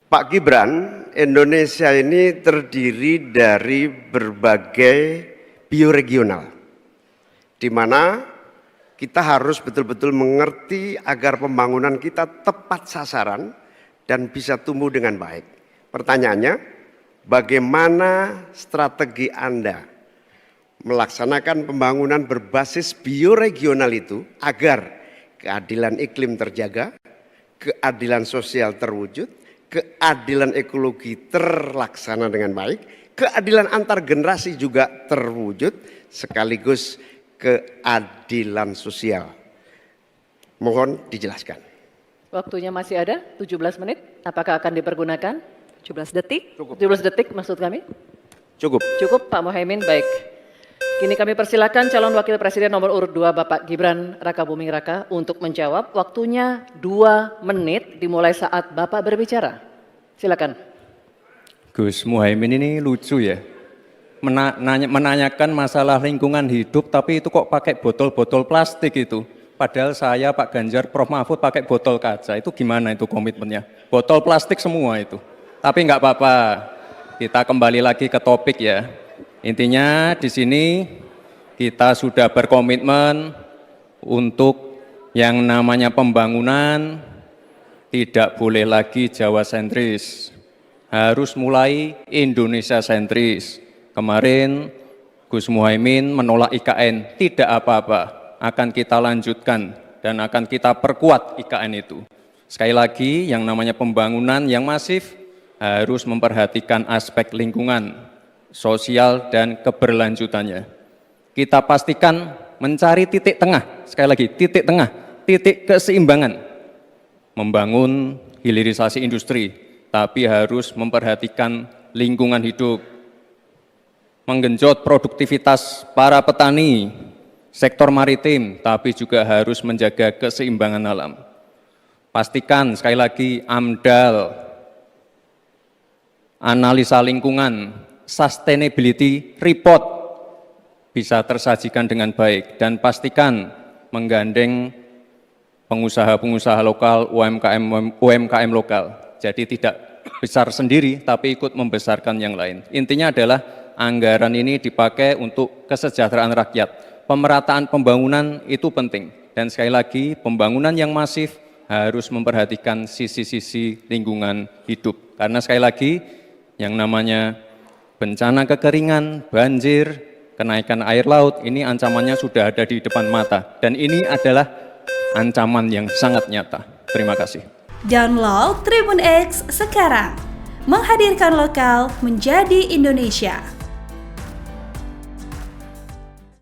Pak Gibran, Indonesia ini terdiri dari berbagai bioregional, di mana kita harus betul-betul mengerti agar pembangunan kita tepat sasaran dan bisa tumbuh dengan baik. Pertanyaannya, bagaimana strategi Anda melaksanakan pembangunan berbasis bioregional itu agar keadilan iklim terjaga, keadilan sosial terwujud, keadilan ekologi terlaksana dengan baik, keadilan antar generasi juga terwujud, sekaligus keadilan sosial. Mohon dijelaskan. Waktunya masih ada 17 menit. Apakah akan dipergunakan? 17 detik. Cukup. 17 detik maksud kami? Cukup. Cukup Pak Muhaimin, baik. Kini kami persilakan calon wakil presiden nomor urut 2 Bapak Gibran Rakabuming Raka untuk menjawab. Waktunya 2 menit dimulai saat Bapak berbicara. Silakan. Gus Muhaimin ini lucu ya. Menanyakan masalah lingkungan hidup tapi itu kok pakai botol-botol plastik itu. Padahal saya, Pak Ganjar, Prof. Mahfud pakai botol kaca. Itu gimana itu komitmennya? Botol plastik semua itu. Tapi nggak apa-apa. Kita kembali lagi ke topik ya. Intinya di sini kita sudah berkomitmen untuk yang namanya pembangunan tidak boleh lagi Jawa sentris, harus mulai Indonesia sentris. Kemarin Gus Muhaimin menolak IKN, tidak apa-apa, akan kita lanjutkan dan akan kita perkuat IKN itu. Sekali lagi yang namanya pembangunan yang masif harus memperhatikan aspek lingkungan, sosial dan keberlanjutannya. Kita pastikan mencari titik tengah, sekali lagi titik tengah, titik keseimbangan. Membangun hilirisasi industri, tapi harus memperhatikan lingkungan hidup. Menggenjot produktivitas para petani, sektor maritim, tapi juga harus menjaga keseimbangan alam. Pastikan sekali lagi AMDAL, analisa lingkungan, sustainability report bisa tersajikan dengan baik dan pastikan menggandeng pengusaha-pengusaha lokal, UMKM lokal. Jadi tidak besar sendiri tapi ikut membesarkan yang lain. Intinya adalah anggaran ini dipakai untuk kesejahteraan rakyat. Pemerataan pembangunan itu penting dan sekali lagi pembangunan yang masif harus memperhatikan sisi-sisi lingkungan hidup. Karena sekali lagi yang namanya bencana kekeringan, banjir, kenaikan air laut, ini ancamannya sudah ada di depan mata. Dan ini adalah ancaman yang sangat nyata. Terima kasih. Download Tribun X sekarang. Menghadirkan lokal menjadi Indonesia.